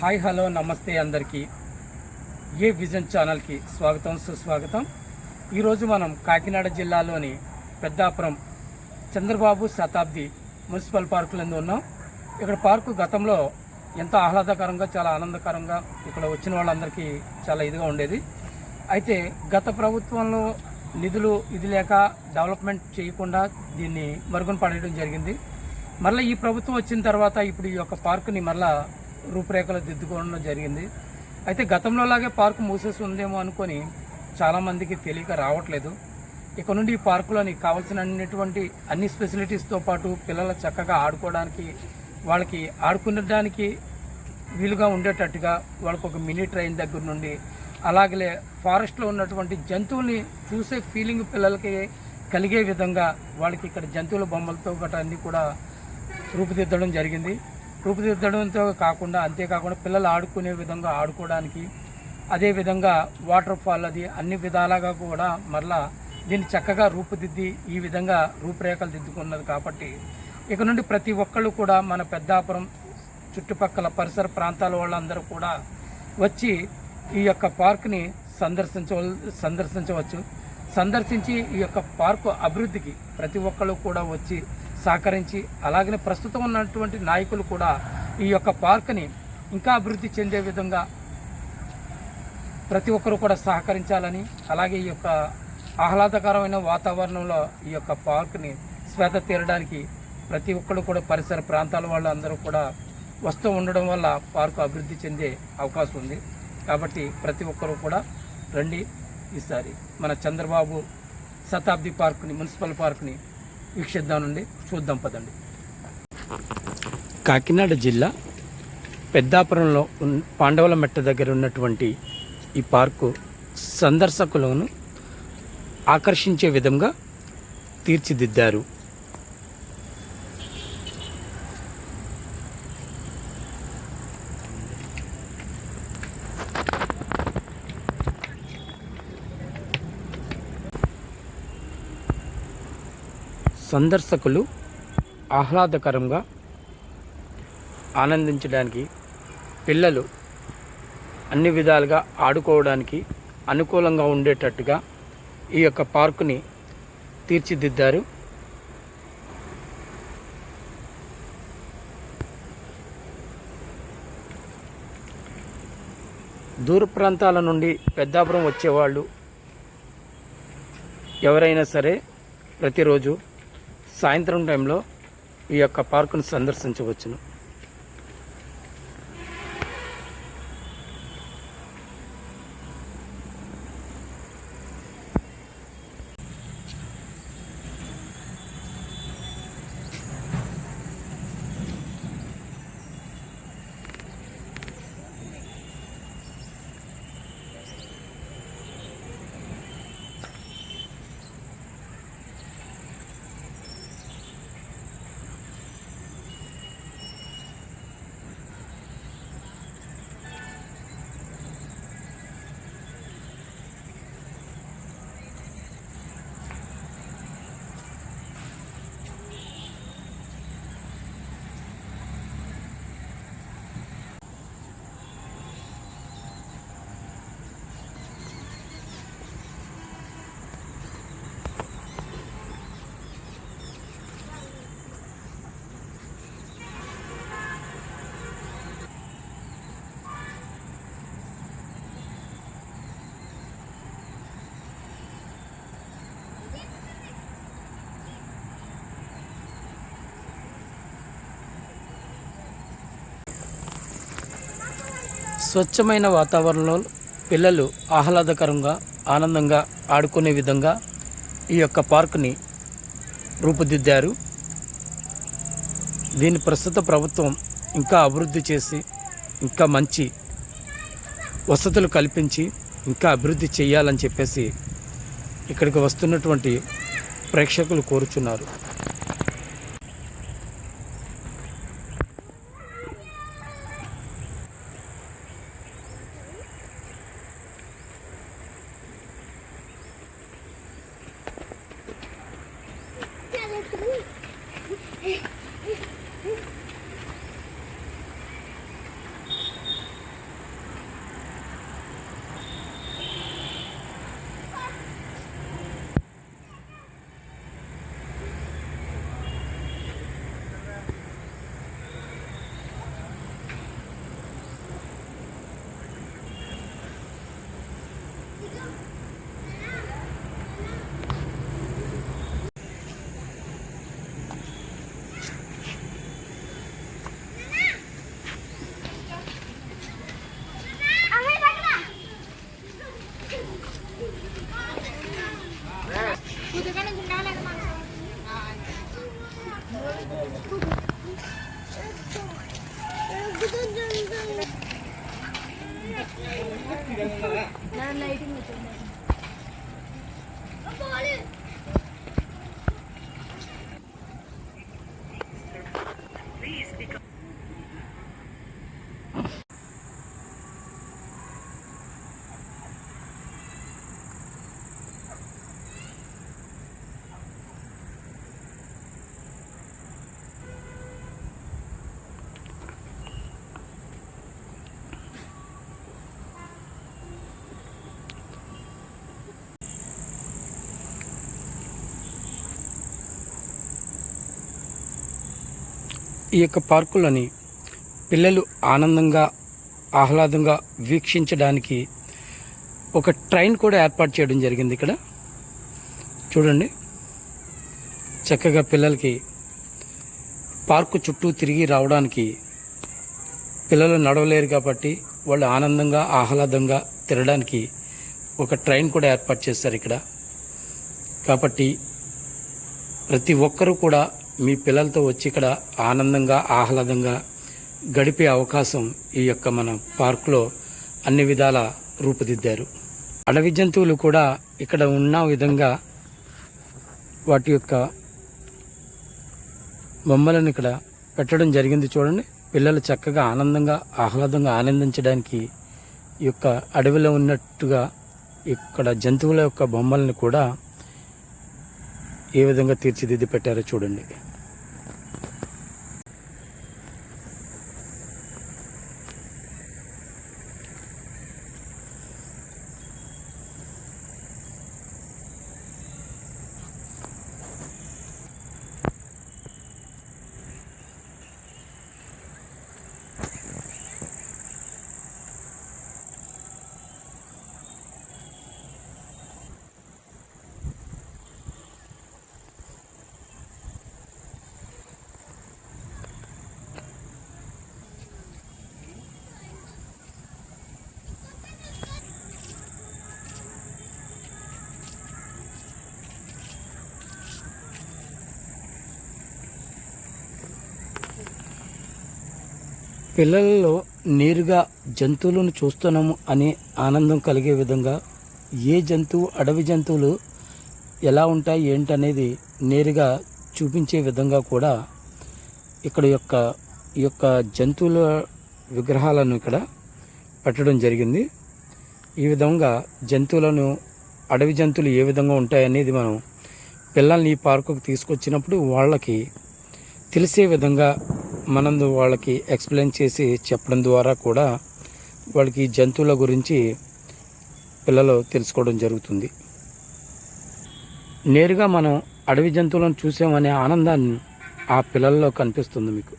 Hi hello నమస్తే అందరికీ ఏ vision ఛానల్కి స్వాగతం సుస్వాగతం. ఈరోజు మనం కాకినాడ జిల్లాలోని పెద్దాపురం చంద్రబాబు శతాబ్ది మున్సిపల్ పార్కులందు ఉన్నాం. ఇక్కడ పార్కు గతంలో ఎంతో ఆహ్లాదకరంగా చాలా ఆనందకరంగా ఇక్కడ వచ్చిన వాళ్ళందరికీ చాలా ఇదిగా ఉండేది. అయితే గత ప్రభుత్వంలో నిధులు ఇది లేక డెవలప్మెంట్ చేయకుండా దీన్ని మరుగున పడేయడం జరిగింది. మళ్ళీ ఈ ప్రభుత్వం వచ్చిన తర్వాత ఇప్పుడు ఈ యొక్క పార్కుని మళ్ళీ రూపురేఖలు దిద్దుకోవడం జరిగింది. అయితే గతంలోలాగే పార్కు మూసేసి ఉందేమో అనుకొని చాలామందికి తెలియక రావట్లేదు. ఇక నుండి ఈ పార్కులోని కావాల్సినటువంటి అన్ని ఫెసిలిటీస్తో పాటు పిల్లలు చక్కగా ఆడుకోవడానికి, వాళ్ళకి ఆడుకునడానికి వీలుగా ఉండేటట్టుగా వాళ్ళకు ఒక మినీ ట్రైన్ దగ్గర నుండి అలాగే ఫారెస్ట్లో ఉన్నటువంటి జంతువుల్ని చూసే ఫీలింగ్ పిల్లలకి కలిగే విధంగా వాళ్ళకి ఇక్కడ జంతువుల బొమ్మలతో గట్రా అన్నీ కూడా రూపుదిద్దడం జరిగింది. రూపుదిద్దడంతో కాకుండా అంతేకాకుండా పిల్లలు ఆడుకునే విధంగా ఆడుకోవడానికి, అదేవిధంగా వాటర్ ఫాల్ అది అన్ని విధాలుగా కూడా మరలా దీన్ని చక్కగా రూపుదిద్ది ఈ విధంగా రూపురేఖలు దిద్దుకున్నది. కాబట్టి ఇక నుండి ప్రతి ఒక్కళ్ళు కూడా మన పెద్దాపురం చుట్టుపక్కల ప్రాంతాల వాళ్ళందరూ కూడా వచ్చి ఈ యొక్క పార్క్ని సందర్శించవచ్చు. సందర్శించి ఈ యొక్క పార్కు అభివృద్ధికి ప్రతి ఒక్కళ్ళు కూడా వచ్చి సహకరించి, అలాగనే ప్రస్తుతం ఉన్నటువంటి నాయకులు కూడా ఈ యొక్క పార్కుని ఇంకా అభివృద్ధి చెందే విధంగా ప్రతి ఒక్కరు కూడా సహకరించాలని, అలాగే ఈ యొక్క ఆహ్లాదకరమైన వాతావరణంలో ఈ యొక్క పార్కుని శ్వేత తీరడానికి ప్రతి ఒక్కరు కూడా పరిసర ప్రాంతాల వాళ్ళందరూ కూడా వస్తూ ఉండడం వల్ల పార్కు అభివృద్ధి చెందే అవకాశం ఉంది. కాబట్టి ప్రతి ఒక్కరూ కూడా రండి, ఈసారి మన చంద్రబాబు శతాబ్ది పార్కుని, మున్సిపల్ పార్కుని వీక్షిద్దామండి, చూద్దాం పదండి. కాకినాడ జిల్లా పెద్దాపురంలో పాండవుల మెట్ట దగ్గర ఉన్నటువంటి ఈ పార్కు సందర్శకులను ఆకర్షించే విధంగా తీర్చిదిద్దారు. సందర్శకులు ఆహ్లాదకరంగా ఆనందించడానికి, పిల్లలు అన్ని విధాలుగా ఆడుకోవడానికి అనుకూలంగా ఉండేటట్టుగా ఈ యొక్క పార్కుని తీర్చిదిద్దారు. దూర ప్రాంతాల నుండి పెద్దాపురం వచ్చేవాళ్ళు ఎవరైనా సరే ప్రతిరోజు సాయంత్రం టైంలో ఈ యొక్క పార్కును సందర్శించవచ్చును. స్వచ్ఛమైన వాతావరణంలో పిల్లలు ఆహ్లాదకరంగా ఆనందంగా ఆడుకునే విధంగా ఈ యొక్క పార్కుని రూపుదిద్దారు. దీన్ని ప్రస్తుత ప్రభుత్వం ఇంకా అభివృద్ధి చేసి, ఇంకా మంచి వసతులు కల్పించి ఇంకా అభివృద్ధి చేయాలని చెప్పేసి ఇక్కడికి వస్తున్నటువంటి ప్రేక్షకులు కోరుచున్నారు. ఈ యొక్క పార్కులోని పిల్లలు ఆనందంగా ఆహ్లాదంగా వీక్షించడానికి ఒక ట్రైన్ కూడా ఏర్పాటు చేయడం జరిగింది. ఇక్కడ చూడండి, చక్కగా పిల్లలకి పార్కు చుట్టూ తిరిగి రావడానికి, పిల్లలు నడవలేరు కాబట్టి వాళ్ళు ఆనందంగా ఆహ్లాదంగా తిరగడానికి ఒక ట్రైన్ కూడా ఏర్పాటు చేస్తారు ఇక్కడ. కాబట్టి ప్రతి ఒక్కరూ కూడా మీ పిల్లలతో వచ్చి ఇక్కడ ఆనందంగా ఆహ్లాదంగా గడిపే అవకాశం ఈ యొక్క మన పార్కులో అన్ని విధాల రూపుదిద్దారు. అడవి జంతువులు కూడా ఇక్కడ ఉన్న విధంగా వాటి యొక్క బొమ్మలను ఇక్కడ పెట్టడం జరిగింది. చూడండి, పిల్లలు చక్కగా ఆనందంగా ఆహ్లాదంగా ఆనందించడానికి ఈ యొక్క అడవిలో ఉన్నట్టుగా ఇక్కడ జంతువుల యొక్క బొమ్మలను కూడా ఏ విధంగా తీర్చిదిద్ది పెట్టారో చూడండి. పిల్లలలో నేరుగా జంతువులను చూస్తున్నాము అనే ఆనందం కలిగే విధంగా ఏ జంతువు, అడవి జంతువులు ఎలా ఉంటాయి ఏంటనేది నేరుగా చూపించే విధంగా కూడా ఇక్కడ ఈ యొక్క జంతువుల విగ్రహాలను ఇక్కడ పెట్టడం జరిగింది. ఈ విధంగా జంతువులను, అడవి జంతువులు ఏ విధంగా ఉంటాయనేది మనం పిల్లల్ని ఈ పార్కుకు తీసుకొచ్చినప్పుడు వాళ్ళకి తెలిసే విధంగా మనం వాళ్ళకి ఎక్స్ప్లెయిన్ చేసి చెప్పడం ద్వారా కూడా వాళ్ళకి జంతువుల గురించి పిల్లలు తెలుసుకోవడం జరుగుతుంది. నేరుగా మనం అడవి జంతువులను చూసామనే ఆనందాన్ని ఆ పిల్లల్లో కనిపిస్తుంది మీకు.